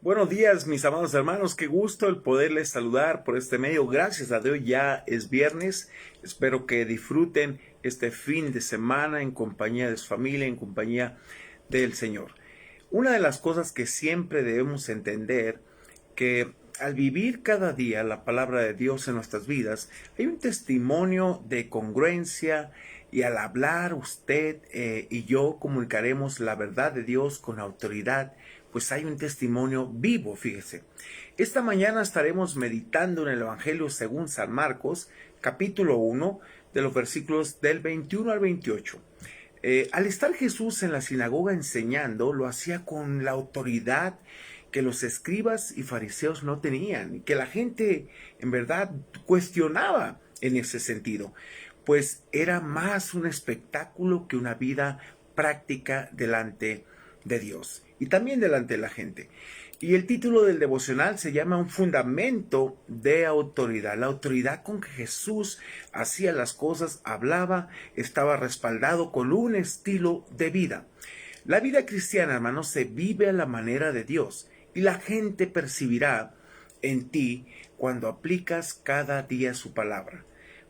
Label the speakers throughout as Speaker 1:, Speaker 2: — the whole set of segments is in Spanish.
Speaker 1: Buenos días, mis amados hermanos. Qué gusto el poderles saludar por este medio. Gracias a Dios ya es viernes. Espero que disfruten este fin de semana en compañía de su familia, en compañía del Señor. Una de las cosas que siempre debemos entender que al vivir cada día la palabra de Dios en nuestras vidas, hay un testimonio de congruencia y al hablar usted y yo comunicaremos la verdad de Dios con autoridad, pues hay un testimonio vivo, fíjese. Esta mañana estaremos meditando en el Evangelio según San Marcos, capítulo 1, de los versículos del 21 al 28. Al estar Jesús en la sinagoga enseñando, lo hacía con la autoridad que los escribas y fariseos no tenían, y que la gente en verdad cuestionaba en ese sentido, pues era más un espectáculo que una vida práctica delante de Dios y también delante de la gente. Y el título del devocional se llama Un fundamento de autoridad. La autoridad con que Jesús hacía las cosas, hablaba, estaba respaldado con un estilo de vida. La vida cristiana, hermanos, se vive a la manera de Dios y la gente percibirá en ti cuando aplicas cada día su palabra,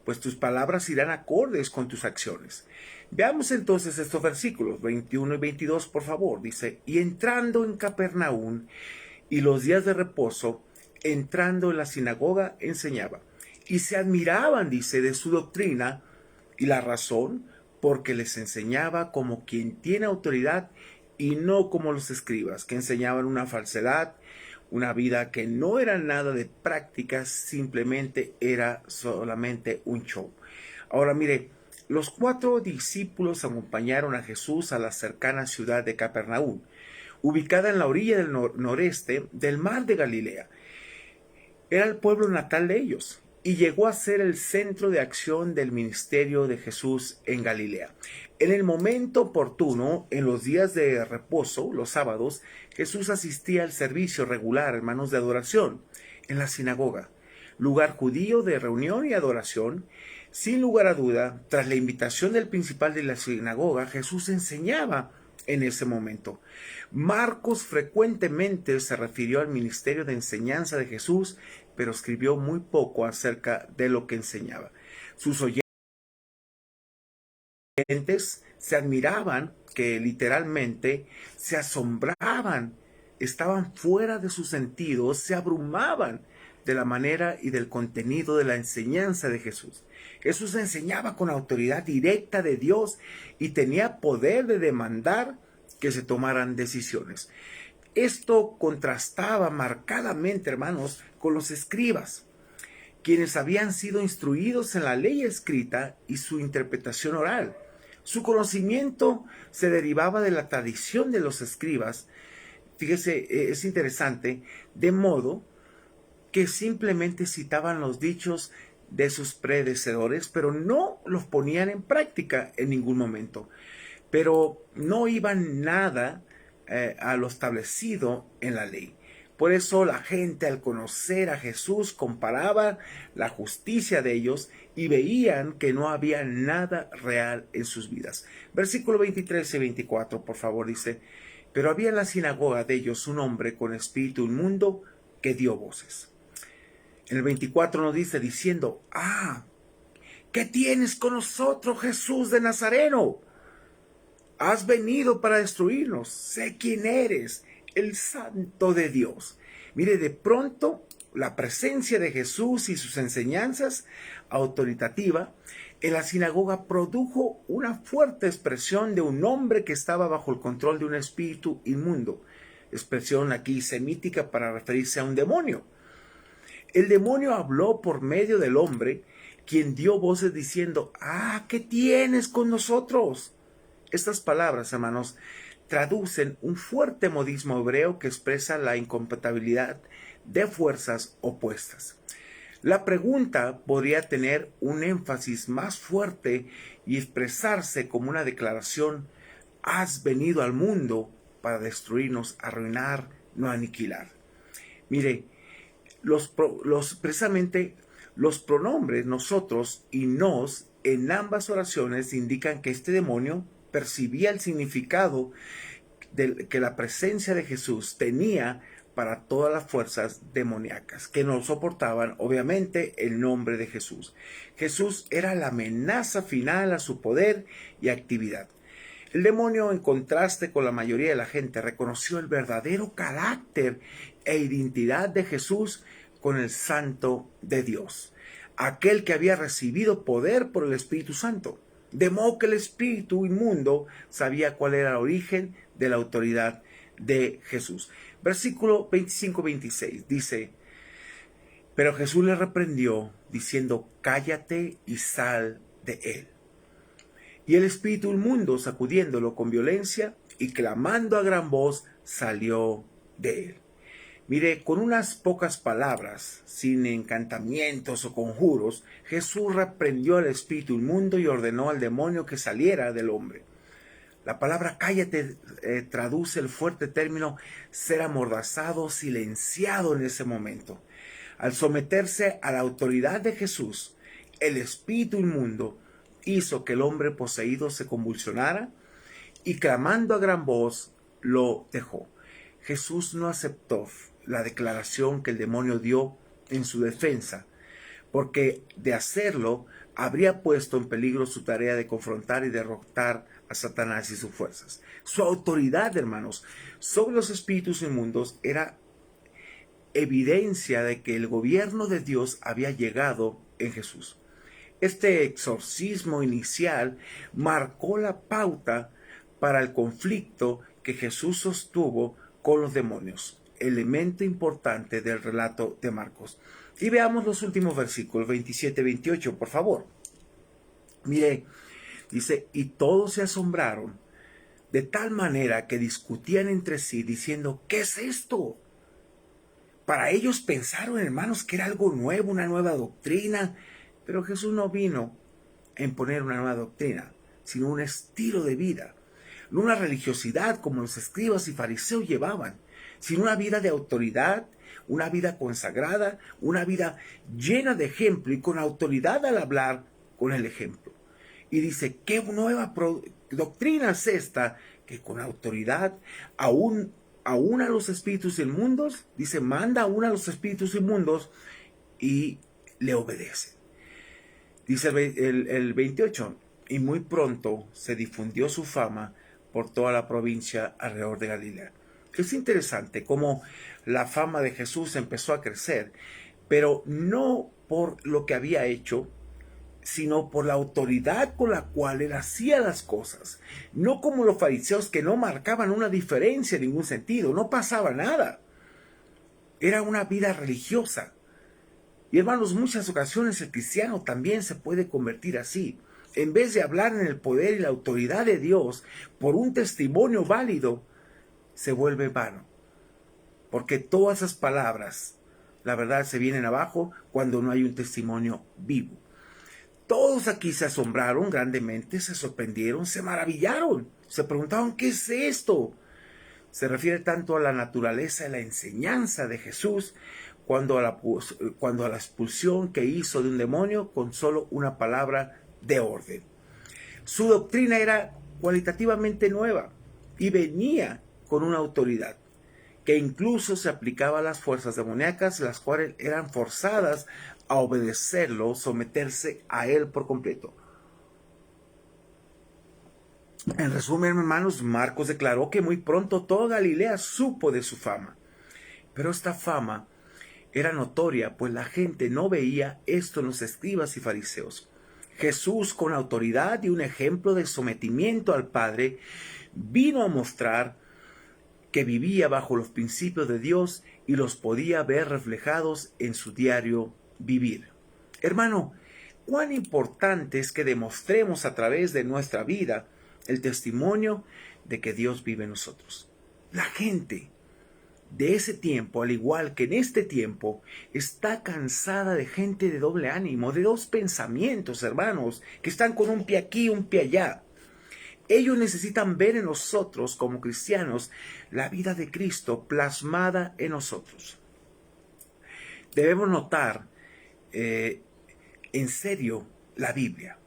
Speaker 1: pues tus palabras irán acordes con tus acciones. Veamos entonces estos versículos 21 y 22, por favor. Dice: y entrando en Capernaum y los días de reposo, entrando en la sinagoga, enseñaba. Y se admiraban, dice, de su doctrina, y la razón, porque les enseñaba como quien tiene autoridad y no como los escribas, que enseñaban una falsedad, una vida que no era nada de prácticas, simplemente era solamente un show. Ahora mire, los 4 discípulos acompañaron a Jesús a la cercana ciudad de Capernaum, ubicada en la orilla del noreste del mar de Galilea. Era el pueblo natal de ellos y llegó a ser el centro de acción del ministerio de Jesús en Galilea. En el momento oportuno, en los días de reposo, los sábados, Jesús asistía al servicio regular, hermanos, de adoración en la sinagoga, lugar judío de reunión y adoración. Sin lugar a duda, tras la invitación del principal de la sinagoga, Jesús enseñaba en ese momento. Marcos frecuentemente se refirió al ministerio de enseñanza de Jesús, pero escribió muy poco acerca de lo que enseñaba. Sus oyentes se admiraban, que literalmente se asombraban, estaban fuera de sus sentidos, se abrumaban de la manera y del contenido de la enseñanza de Jesús. Jesús enseñaba con autoridad directa de Dios y tenía poder de demandar que se tomaran decisiones. Esto contrastaba marcadamente, hermanos, con los escribas, quienes habían sido instruidos en la ley escrita y su interpretación oral. Su conocimiento se derivaba de la tradición de los escribas. Fíjese, es interesante, de modo que simplemente citaban los dichos de sus predecesores, pero no los ponían en práctica en ningún momento. Pero no iban nada a lo establecido en la ley. Por eso la gente, al conocer a Jesús, comparaba la justicia de ellos y veían que no había nada real en sus vidas. Versículo 23 y 24, por favor, dice: pero había en la sinagoga de ellos un hombre con espíritu inmundo que dio voces. En el 24 nos dice, diciendo: ¿qué tienes con nosotros, Jesús de Nazareno? Has venido para destruirnos. Sé quién eres, el Santo de Dios. Mire, de pronto la presencia de Jesús y sus enseñanzas autoritativa en la sinagoga produjo una fuerte expresión de un hombre que estaba bajo el control de un espíritu inmundo. Expresión aquí semítica para referirse a un demonio. El demonio habló por medio del hombre, quien dio voces diciendo: ¿qué tienes con nosotros? Estas palabras, hermanos, traducen un fuerte modismo hebreo que expresa la incompatibilidad de fuerzas opuestas. La pregunta podría tener un énfasis más fuerte y expresarse como una declaración: has venido al mundo para destruirnos, arruinar, no aniquilar. Mire, precisamente los pronombres nosotros y nos en ambas oraciones indican que este demonio percibía el significado que la presencia de Jesús tenía para todas las fuerzas demoníacas que no soportaban, obviamente, el nombre de Jesús. Jesús era la amenaza final a su poder y actividad. El demonio, en contraste con la mayoría de la gente, reconoció el verdadero carácter e identidad de Jesús con el Santo de Dios, aquel que había recibido poder por el Espíritu Santo. De modo que el espíritu inmundo sabía cuál era el origen de la autoridad de Jesús. Versículo 25-26 dice: pero Jesús le reprendió diciendo: cállate y sal de él. Y el espíritu inmundo, sacudiéndolo con violencia y clamando a gran voz, salió de él. Mire, con unas pocas palabras, sin encantamientos o conjuros, Jesús reprendió al espíritu inmundo y ordenó al demonio que saliera del hombre. La palabra cállate traduce el fuerte término ser amordazado, silenciado en ese momento. Al someterse a la autoridad de Jesús, el espíritu inmundo hizo que el hombre poseído se convulsionara y clamando a gran voz lo dejó. Jesús no aceptó la declaración que el demonio dio en su defensa, porque de hacerlo habría puesto en peligro su tarea de confrontar y derrotar a Satanás y sus fuerzas. Su autoridad, hermanos, sobre los espíritus inmundos era evidencia de que el gobierno de Dios había llegado en Jesús. Este exorcismo inicial marcó la pauta para el conflicto que Jesús sostuvo con los demonios, elemento importante del relato de Marcos. Y veamos los últimos versículos, 27-28, por favor. Mire, dice: y todos se asombraron de tal manera que discutían entre sí diciendo: ¿qué es esto? Para ellos pensaron, hermanos, que era algo nuevo, una nueva doctrina. Pero Jesús no vino a imponer una nueva doctrina, sino un estilo de vida. No una religiosidad como los escribas y fariseos llevaban, sino una vida de autoridad, una vida consagrada, una vida llena de ejemplo y con autoridad al hablar con el ejemplo. Y dice: ¿qué nueva doctrina es esta? Que con autoridad aún a los espíritus inmundos, dice, manda aún a los espíritus inmundos y le obedece. Dice el 28, y muy pronto se difundió su fama por toda la provincia alrededor de Galilea. Es interesante cómo la fama de Jesús empezó a crecer, pero no por lo que había hecho, sino por la autoridad con la cual él hacía las cosas. No como los fariseos, que no marcaban una diferencia en ningún sentido, no pasaba nada. Era una vida religiosa. Y hermanos, muchas ocasiones el cristiano también se puede convertir así. En vez de hablar en el poder y la autoridad de Dios por un testimonio válido, se vuelve vano. Porque todas esas palabras, la verdad, se vienen abajo cuando no hay un testimonio vivo. Todos aquí se asombraron grandemente, se sorprendieron, se maravillaron, se preguntaban: ¿qué es esto? Se refiere tanto a la naturaleza y la enseñanza de Jesús cuando a la expulsión que hizo de un demonio con solo una palabra de orden. Su doctrina era cualitativamente nueva y venía con una autoridad que incluso se aplicaba a las fuerzas demoníacas, las cuales eran forzadas a obedecerlo, someterse a él por completo. En resumen, hermanos, Marcos declaró que muy pronto toda Galilea supo de su fama. Pero esta fama era notoria, pues la gente no veía esto en los escribas y fariseos. Jesús, con autoridad y un ejemplo de sometimiento al Padre, vino a mostrar que vivía bajo los principios de Dios y los podía ver reflejados en su diario vivir. Hermano, cuán importante es que demostremos a través de nuestra vida el testimonio de que Dios vive en nosotros. La gente de ese tiempo, al igual que en este tiempo, está cansada de gente de doble ánimo, de dos pensamientos, hermanos, que están con un pie aquí y un pie allá. Ellos necesitan ver en nosotros, como cristianos, la vida de Cristo plasmada en nosotros. Debemos notar en serio la Biblia.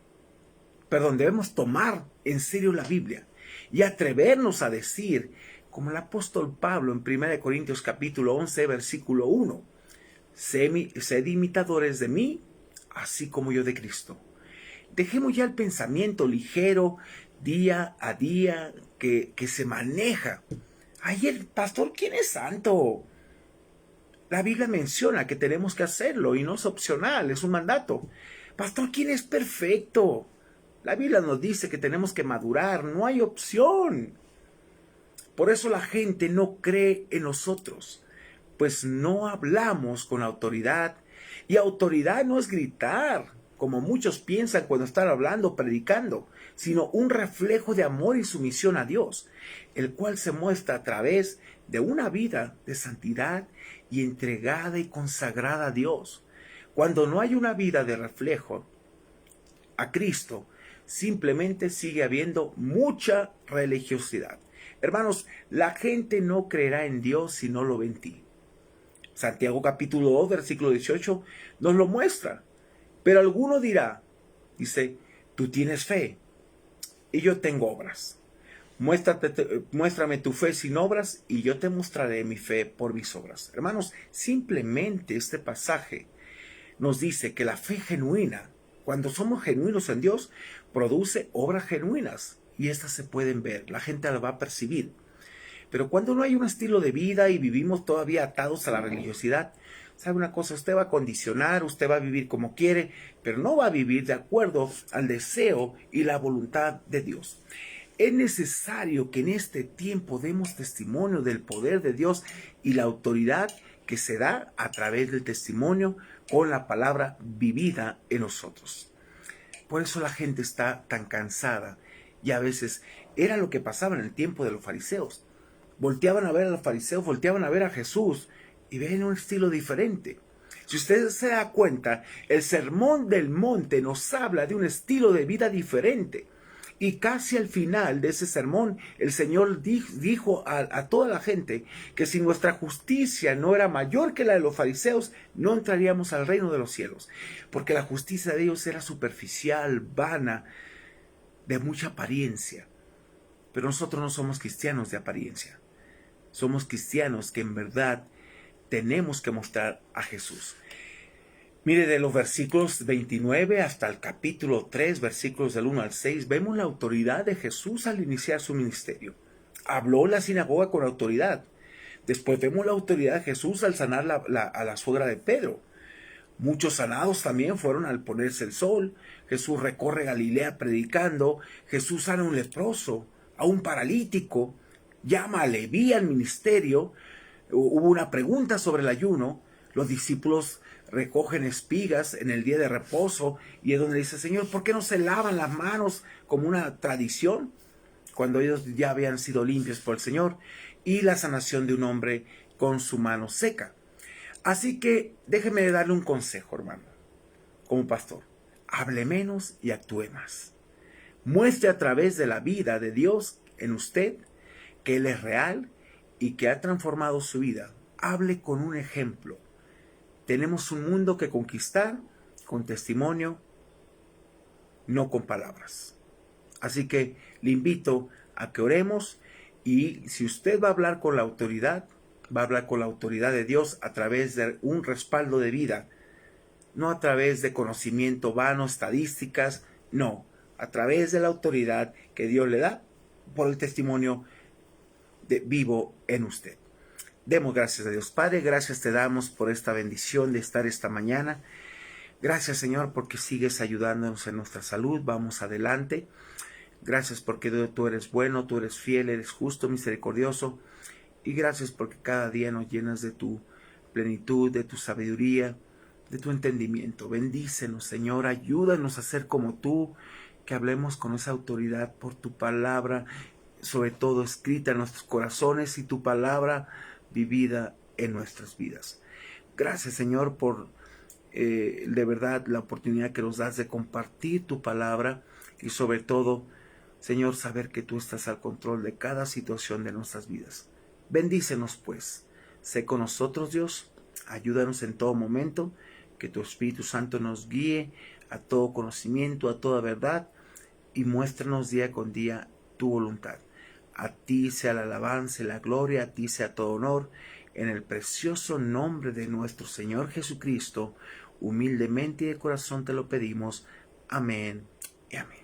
Speaker 1: Debemos tomar en serio la Biblia y atrevernos a decir como el apóstol Pablo en 1 Corintios capítulo 11, versículo 1. Sed imitadores de mí, así como yo de Cristo. Dejemos ya el pensamiento ligero, día a día, que se maneja. Ay, el pastor, ¿quién es santo? La Biblia menciona que tenemos que hacerlo y no es opcional, es un mandato. Pastor, ¿quién es perfecto? La Biblia nos dice que tenemos que madurar, no hay opción. Por eso la gente no cree en nosotros, pues no hablamos con autoridad. Y autoridad no es gritar, como muchos piensan cuando están hablando, predicando, sino un reflejo de amor y sumisión a Dios, el cual se muestra a través de una vida de santidad y entregada y consagrada a Dios. Cuando no hay una vida de reflejo a Cristo, simplemente sigue habiendo mucha religiosidad. Hermanos, la gente no creerá en Dios si no lo ve en ti. Santiago capítulo 2, versículo 18 nos lo muestra. Pero alguno dirá, dice, tú tienes fe y yo tengo obras. Muéstrame tu fe sin obras y yo te mostraré mi fe por mis obras. Hermanos, simplemente este pasaje nos dice que la fe genuina, cuando somos genuinos en Dios, produce obras genuinas y estas se pueden ver, la gente las va a percibir. Pero cuando no hay un estilo de vida y vivimos todavía atados a la religiosidad, ¿sabe una cosa? Usted va a condicionar, usted va a vivir como quiere, pero no va a vivir de acuerdo al deseo y la voluntad de Dios. Es necesario que en este tiempo demos testimonio del poder de Dios y la autoridad que se da a través del testimonio con la palabra vivida en nosotros. Por eso la gente está tan cansada y a veces era lo que pasaba en el tiempo de los fariseos. Volteaban a ver a los fariseos, volteaban a ver a Jesús y ven un estilo diferente. Si usted se da cuenta, el sermón del monte nos habla de un estilo de vida diferente. Y casi al final de ese sermón, el Señor dijo a toda la gente que si nuestra justicia no era mayor que la de los fariseos, no entraríamos al reino de los cielos. Porque la justicia de ellos era superficial, vana, de mucha apariencia. Pero nosotros no somos cristianos de apariencia. Somos cristianos que en verdad tenemos que mostrar a Jesús. Mire, de los versículos 29 hasta el capítulo 3, versículos del 1 al 6, vemos la autoridad de Jesús al iniciar su ministerio. Habló en la sinagoga con autoridad. Después vemos la autoridad de Jesús al sanar a la suegra de Pedro. Muchos sanados también fueron al ponerse el sol. Jesús recorre Galilea predicando. Jesús sana a un leproso, a un paralítico. Llama a Leví al ministerio. Hubo una pregunta sobre el ayuno. Los discípulos recogen espigas en el día de reposo y es donde dice, Señor, ¿por qué no se lavan las manos como una tradición? Cuando ellos ya habían sido limpios por el Señor. Y la sanación de un hombre con su mano seca. Así que déjeme darle un consejo, hermano, como pastor. Hable menos y actúe más. Muestre a través de la vida de Dios en usted que Él es real y que ha transformado su vida. Hable con un ejemplo. Tenemos un mundo que conquistar con testimonio, no con palabras. Así que le invito a que oremos y si usted va a hablar con la autoridad, va a hablar con la autoridad de Dios a través de un respaldo de vida, no a través de conocimiento vano, estadísticas, no, a través de la autoridad que Dios le da por el testimonio vivo en usted. Demos gracias a Dios. Padre, gracias te damos por esta bendición de estar esta mañana. Gracias, Señor, porque sigues ayudándonos en nuestra salud. Vamos adelante. Gracias porque tú eres bueno, tú eres fiel, eres justo, misericordioso. Y gracias porque cada día nos llenas de tu plenitud, de tu sabiduría, de tu entendimiento. Bendícenos, Señor. Ayúdanos a ser como tú, que hablemos con esa autoridad por tu palabra, sobre todo escrita en nuestros corazones y tu palabra vivida en nuestras vidas. Gracias, Señor, por de verdad la oportunidad que nos das de compartir tu palabra y sobre todo, Señor, saber que tú estás al control de cada situación de nuestras vidas. Bendícenos pues, sé con nosotros, Dios, ayúdanos en todo momento, que tu Espíritu Santo nos guíe a todo conocimiento, a toda verdad y muéstranos día con día tu voluntad. A ti sea la alabanza y la gloria, a ti sea todo honor, en el precioso nombre de nuestro Señor Jesucristo, humildemente y de corazón te lo pedimos. Amén y amén.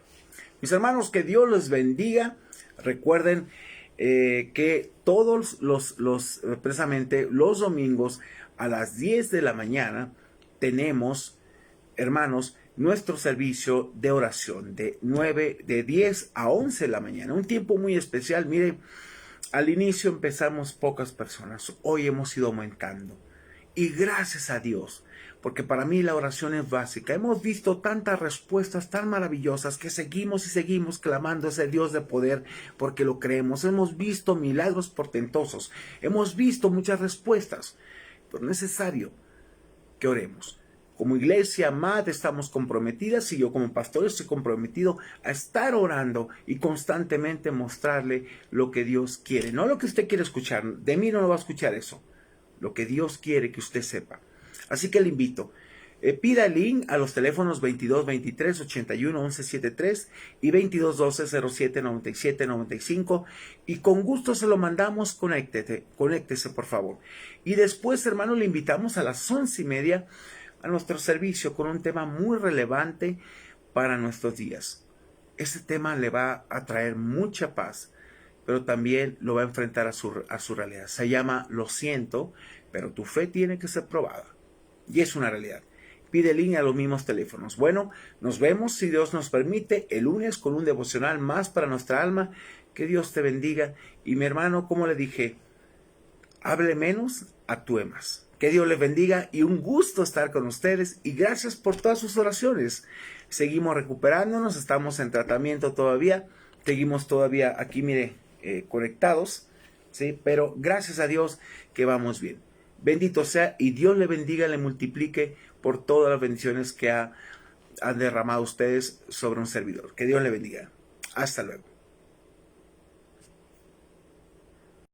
Speaker 1: Mis hermanos, que Dios les bendiga. Recuerden que todos precisamente los domingos a las 10 de la mañana tenemos, hermanos, nuestro servicio de oración de 10 a 11 de la mañana. Un tiempo muy especial. Mire, al inicio empezamos pocas personas. Hoy hemos ido aumentando. Y gracias a Dios, porque para mí la oración es básica. Hemos visto tantas respuestas tan maravillosas que seguimos y seguimos clamando a ese Dios de poder porque lo creemos. Hemos visto milagros portentosos. Hemos visto muchas respuestas. Pero es necesario que oremos. Como iglesia amada estamos comprometidas y yo como pastor estoy comprometido a estar orando y constantemente mostrarle lo que Dios quiere. No lo que usted quiere escuchar. De mí no lo va a escuchar eso. Lo que Dios quiere que usted sepa. Así que le invito. Pida el link a los teléfonos 22 23 81 11 73 y 22 12 07 97 95 y con gusto se lo mandamos. Conéctese por favor. Y después, hermano, le invitamos a las 11:30 a nuestro servicio con un tema muy relevante para nuestros días. Este tema le va a traer mucha paz, pero también lo va a enfrentar a su realidad. Se llama Lo siento, pero tu fe tiene que ser probada. Y es una realidad. Pide línea a los mismos teléfonos. Bueno, nos vemos, si Dios nos permite, el lunes con un devocional más para nuestra alma. Que Dios te bendiga. Y mi hermano, como le dije, hable menos, actúe más. Que Dios les bendiga y un gusto estar con ustedes. Y gracias por todas sus oraciones. Seguimos recuperándonos, estamos en tratamiento todavía. Seguimos todavía aquí, mire, conectados. ¿Sí? Pero gracias a Dios que vamos bien. Bendito sea y Dios le bendiga, le multiplique por todas las bendiciones que han derramado ustedes sobre un servidor. Que Dios le bendiga. Hasta luego.